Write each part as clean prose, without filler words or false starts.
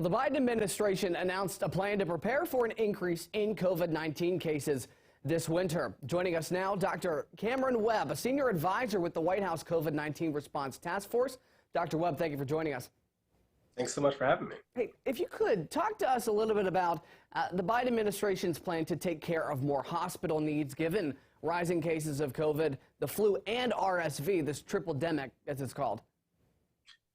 Well, the Biden administration announced a plan to prepare for an increase in COVID-19 cases this winter. Joining us now, Dr. Cameron Webb, a senior advisor with the White House COVID-19 Response Task Force. Dr. Webb, thank you for joining us. Thanks so much for having me. Hey, if you could, talk to us a little bit about the Biden administration's plan to take care of more hospital needs given rising cases of COVID, the flu, and RSV, this triple-demic, as it's called.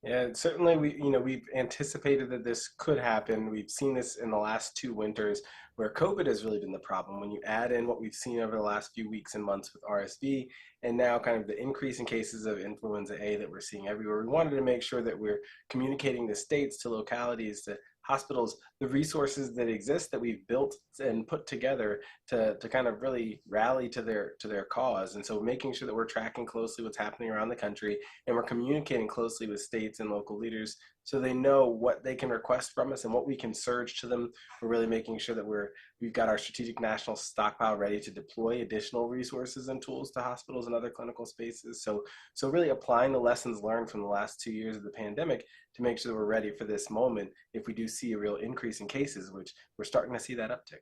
Yeah, certainly we've anticipated that this could happen. We've seen this in the last 2 winters where COVID has really been the problem. When you add in what we've seen over the last few weeks and months with RSV and now kind of the increase in cases of influenza A that we're seeing everywhere, we wanted to make sure that we're communicating to states, to localities, to hospitals, the resources that exist that we've built and put together to kind of really rally to their cause. And so making sure that we're tracking closely what's happening around the country and we're communicating closely with states and local leaders so they know what they can request from us and what we can surge to them. We're really making sure that we've got our strategic national stockpile ready to deploy additional resources and tools to hospitals and other clinical spaces. So really applying the lessons learned from the last 2 years of the pandemic to make sure that we're ready for this moment if we do see a real increase in cases, which we're starting to see that uptick.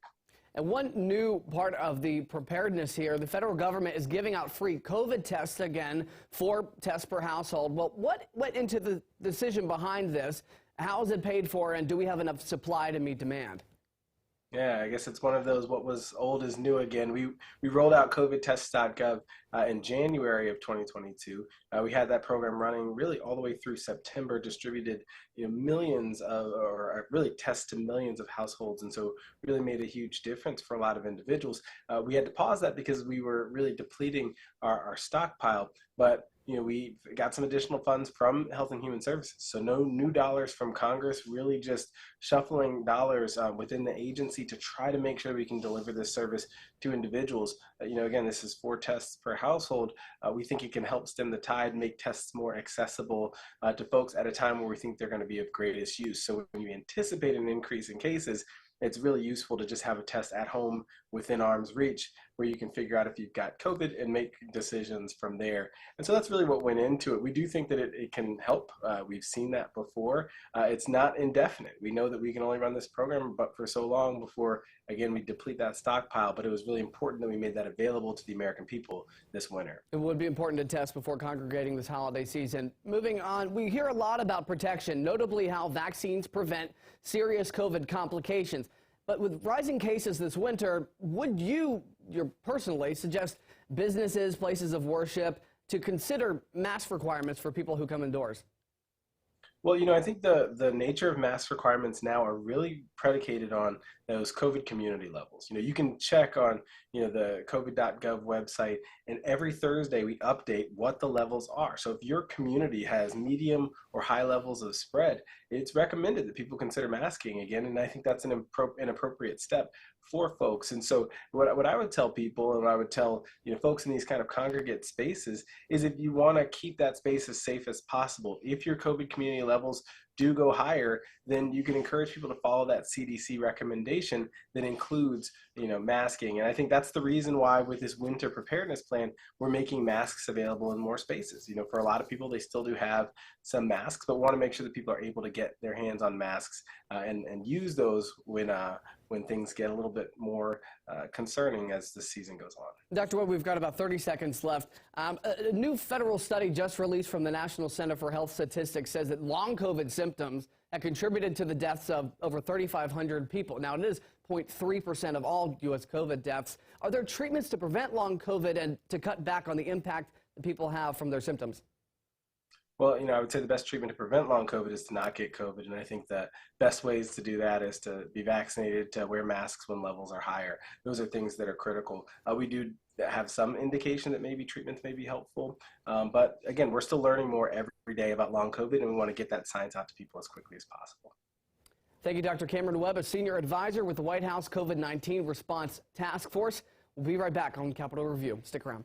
And one new part of the preparedness here, the federal government is giving out free COVID tests again, 4 tests per household. Well, what went into the decision behind this? How is it paid for, and do we have enough supply to meet demand? Yeah, I guess it's one of those what was old is new again. We rolled out covidtests.gov in January of 2022. We had that program running really all the way through September, distributed millions of, or really tests to millions of households, and so really made a huge difference for a lot of individuals. We had to pause that because we were really depleting our stockpile, but we got some additional funds from Health and Human Services. So no new dollars from Congress, really just shuffling dollars within the agency to try to make sure we can deliver this service to individuals. Again, this is 4 tests per household. We think it can help stem the tide, make tests more accessible to folks at a time where we think they're going to be of greatest use. So when you anticipate an increase in cases, it's really useful to just have a test at home within arm's reach where you can figure out if you've got COVID and make decisions from there. And so that's really what went into it. We do think that it can help. We've seen that before. It's not indefinite. We know that we can only run this program but for so long before, again, we deplete that stockpile. But it was really important that we made that available to the American people this winter. It would be important to test before congregating this holiday season. Moving on, we hear a lot about protection, notably how vaccines prevent serious COVID complications. But with rising cases this winter, would you personally suggest businesses, places of worship to consider mask requirements for people who come indoors? Well, I think the nature of mask requirements now are really predicated on those COVID community levels. You can check on, the covid.gov website, and every Thursday we update what the levels are. So if your community has medium or high levels of spread, it's recommended that people consider masking again. And I think that's an appropriate step for folks. And so what I would tell people, and I would tell folks in these kind of congregate spaces, is if you want to keep that space as safe as possible, if your COVID community levels do go higher, then you can encourage people to follow that CDC recommendation that includes, masking. And I think that's the reason why with this winter preparedness plan, we're making masks available in more spaces. For a lot of people, they still do have some masks, but want to make sure that people are able to get their hands on masks and use those when things get a little bit more concerning as the season goes on. Dr. Webb, we've got about 30 seconds left. A new federal study just released from the National Center for Health Statistics says that long COVID symptoms have contributed to the deaths of over 3,500 people. Now, it is 0.3% of all U.S. COVID deaths. Are there treatments to prevent long COVID and to cut back on the impact that people have from their symptoms? Well, I would say the best treatment to prevent long COVID is to not get COVID. And I think the best ways to do that is to be vaccinated, to wear masks when levels are higher. Those are things that are critical. We do have some indication that maybe treatments may be helpful. But again, we're still learning more every day about long COVID, and we want to get that science out to people as quickly as possible. Thank you, Dr. Cameron Webb, a senior advisor with the White House COVID-19 Response Task Force. We'll be right back on Capitol Review. Stick around.